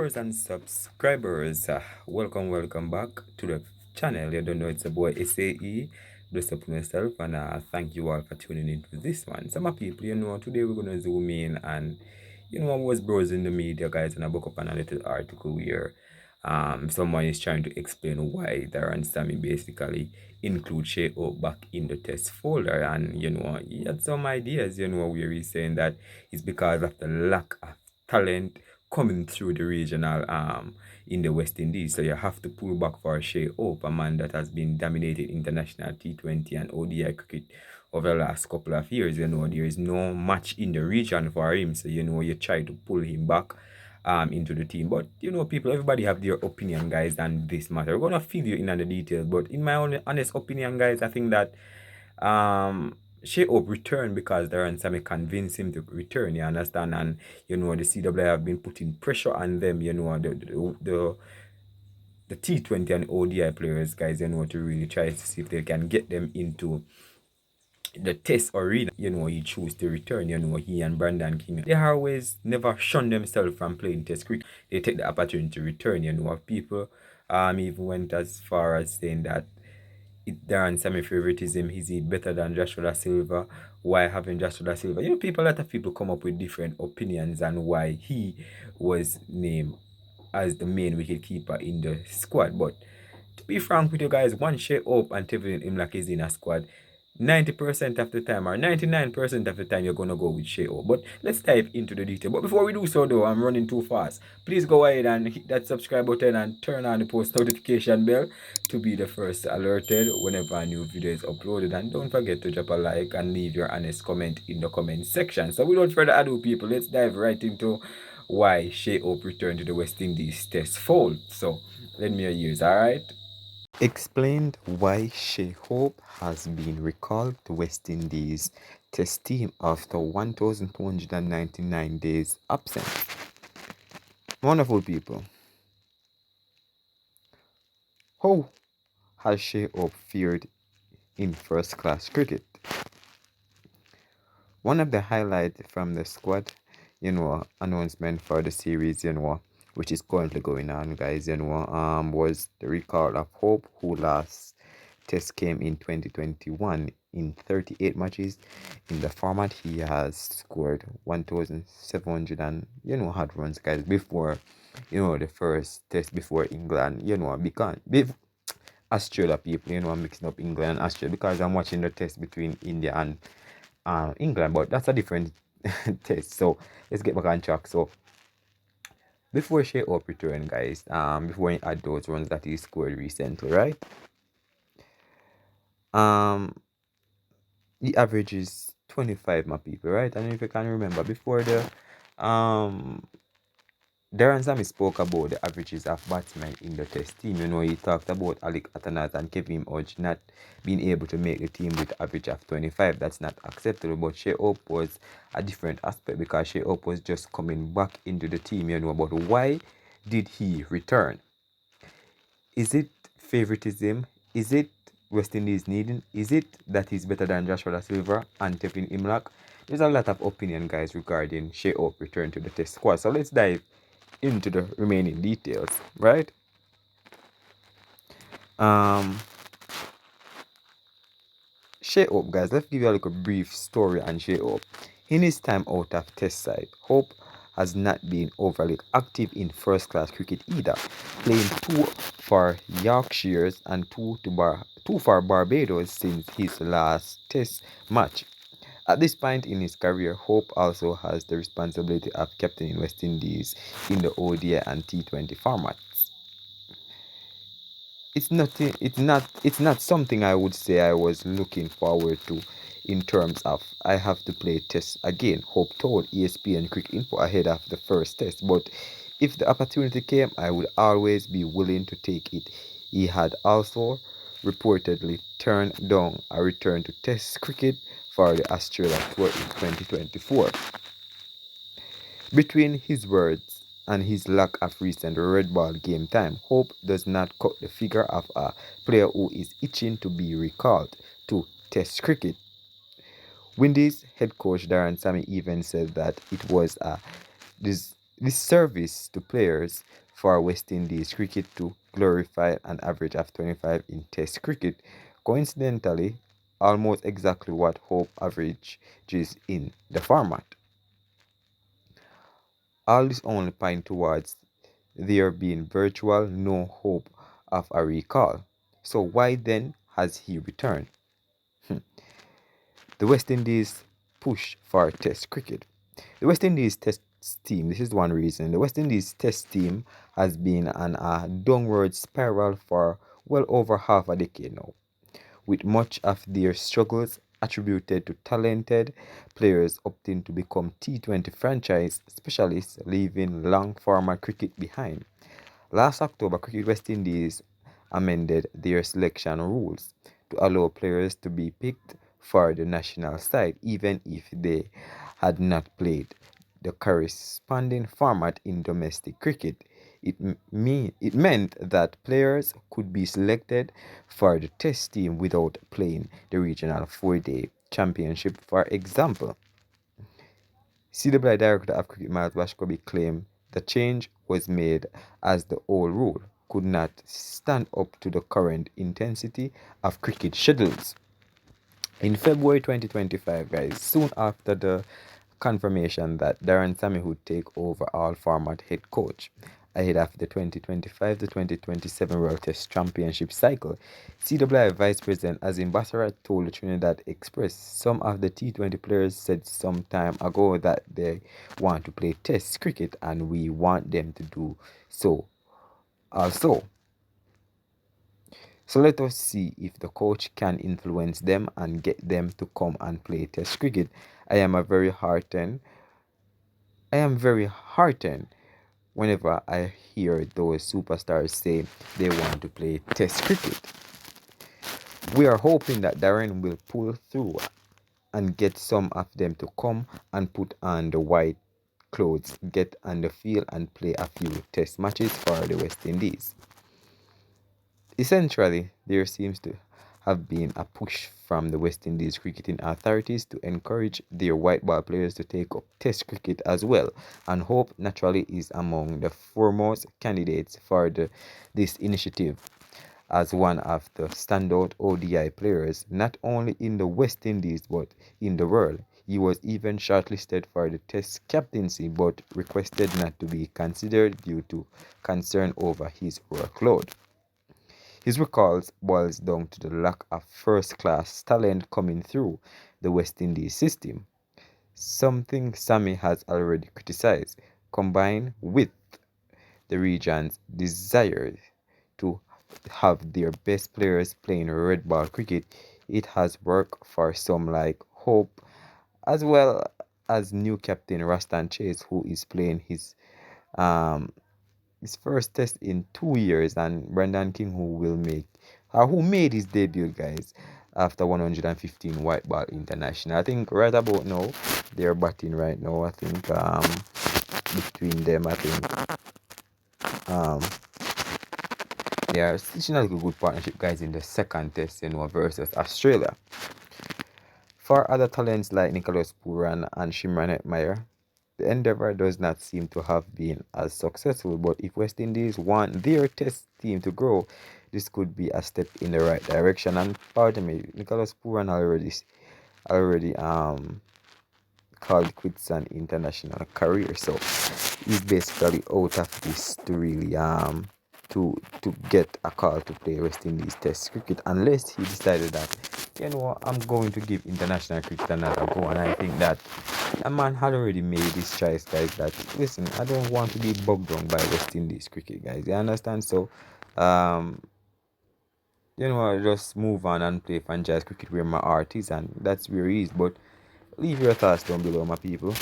viewers and subscribers, welcome back to the channel. You don't know it's a boy SAE. Bless up on yourself, and thank you all for tuning into this one. Some people, today we're gonna zoom in, and I was browsing the media, guys, and I woke up on a little article where someone is trying to explain why Darren Sammy basically include Shai Hope back in the test folder, and he had some ideas, where he's saying that it's because of the lack of talent coming through the regional in the West Indies. So you have to pull back for Shai Hope, a man that has been dominating international T20 and ODI cricket over the last couple of years. There is no match in the region for him. So you try to pull him back into the team. But people, everybody have their opinion, guys, on this matter. We're gonna feed you in on the details, but in my own honest opinion, guys, I think that Shai Hope returned because Darren Sammy convinced him to return, you understand? And the CWI have been putting pressure on them, the T20 and ODI players, guys, to really try to see if they can get them into the test arena. He chose to return. He and Brandon King, they always never shun themselves from playing test cricket. They take the opportunity to return. People even went as far as saying that Darren Sammy favoritism, is he better than Joshua Da Silva? Why having Joshua Da Silva? A lot of people come up with different opinions on why he was named as the main wicketkeeper in the squad. But to be frank with you guys, one Shai Hope and Tevin Imlak is in a squad, 90% of the time or 99% of the time you're gonna go with Shai Hope. But let's dive into the detail. But before we do so though, I'm running too fast. Please go ahead and hit that subscribe button and turn on the post notification bell to be the first alerted whenever a new video is uploaded. And don't forget to drop a like and leave your honest comment in the comment section. So without further ado, people, let's dive right into why Shai Hope returned to the West Indies test fold. So let me hear yours, alright? Explained why Shai Hope has been recalled to West Indies test team after 1,299 days absent. Wonderful people. How has Shai Hope fared in first class cricket? One of the highlights from the squad, announcement for the series, which is currently going on, guys, was the recall of Hope, who last test came in 2021 in 38 matches. In the format, he has scored 1,700 and, had runs, guys, before, the first test before England, because Australia, people, I'm mixing up England and Australia because I'm watching the test between India and England, but that's a different test. So let's get back on track. So before Shai Hope returned, guys, before he had those runs that he scored recently, right? The average is 25, my people, right? And if you can remember, before the Darren Sammy spoke about the averages of batsmen in the test team. He talked about Alec Atanat and Kevin Hodge not being able to make the team with average of 25. That's not acceptable. But Shai Hope was a different aspect because Shai Hope was just coming back into the team, But why did he return? Is it favoritism? Is it West Indies needing? Is it that he's better than Joshua Da Silva and Tevin Imlak? There's a lot of opinion, guys, regarding Shai Hope return to the test squad. So let's dive into the remaining details, right? Shai Hope, guys, let's give you a little brief story on Shai Hope. In his time out of test side, Hope has not been overly active in first class cricket either, playing 2 for Yorkshires and 2 for Barbados since his last test match. At this point in his career, Hope also has the responsibility of captaining West Indies in the ODI and T20 formats. It's not something I would say I was looking forward to in terms of I have to play tests again, Hope told ESPN Cricket Info ahead of the first test. But if the opportunity came, I would always be willing to take it. He had also reportedly turned down a return to test cricket for the Australia tour in 2024. Between his words and his lack of recent red ball game time, Hope does not cut the figure of a player who is itching to be recalled to test cricket. Windies head coach Darren Sammy even said that it was a This service to players for West Indies cricket to glorify an average of 25 in Test cricket, coincidentally, almost exactly what Hope averages in the format. All this only point towards there being virtual no hope of a recall. So why then has he returned? The West Indies push for Test cricket. The West Indies Test team, this is one reason. The West Indies Test team has been on a downward spiral for well over half a decade now, with much of their struggles attributed to talented players opting to become T20 franchise specialists, leaving long format cricket behind. Last October, Cricket West Indies amended their selection rules to allow players to be picked for the national side even if they had not played the corresponding format in domestic cricket. It meant that players could be selected for the test team without playing the regional 4-day championship, for example. CWI Director of Cricket Miles Washkobi claimed the change was made as the old rule could not stand up to the current intensity of cricket schedules. In February 2025, guys, soon after the confirmation that Darren Sammy would take over all format head coach ahead of the 2025 to 2027 World Test Championship cycle, CWI Vice President Azim Basara told the Trinidad Express some of the T20 players said some time ago that they want to play Test cricket and we want them to do so also. So let us see if the coach can influence them and get them to come and play Test cricket. I am very heartened whenever I hear those superstars say they want to play Test cricket. We are hoping that Darren will pull through and get some of them to come and put on the white clothes, get on the field and play a few Test matches for the West Indies. Essentially, there seems to have been a push from the West Indies cricketing authorities to encourage their white ball players to take up Test cricket as well, and Hope naturally is among the foremost candidates for this initiative as one of the standout ODI players not only in the West Indies but in the world. He was even shortlisted for the Test captaincy but requested not to be considered due to concern over his workload. His recalls boils down to the lack of first-class talent coming through the West Indies system, something Sammy has already criticized, combined with the region's desire to have their best players playing red ball cricket. It has worked for some like Hope, as well as new captain Rastan Chase, who is playing um his first test in 2 years, and Brendan King, who made his debut, guys, after 115 white ball international. I think right about now they're batting right now. I think between them, I think um they are stitching a good partnership, guys, in the second test, versus Australia. For other talents like Nicholas Puran and Shimran Hetmeyer, the endeavour does not seem to have been as successful, but if West Indies want their test team to grow, this could be a step in the right direction. And pardon me, Nicholas Puran already called quits an international career, so he's basically out of this to really to get a call to play West Indies Test cricket, unless he decided that, I'm going to give international cricket another go. And I think that a man had already made this choice, guys, that listen, I don't want to be bogged down by West Indies cricket, guys. You understand? So um I just move on and play franchise cricket where my heart is, and that's where he is. But leave your thoughts down below, my people.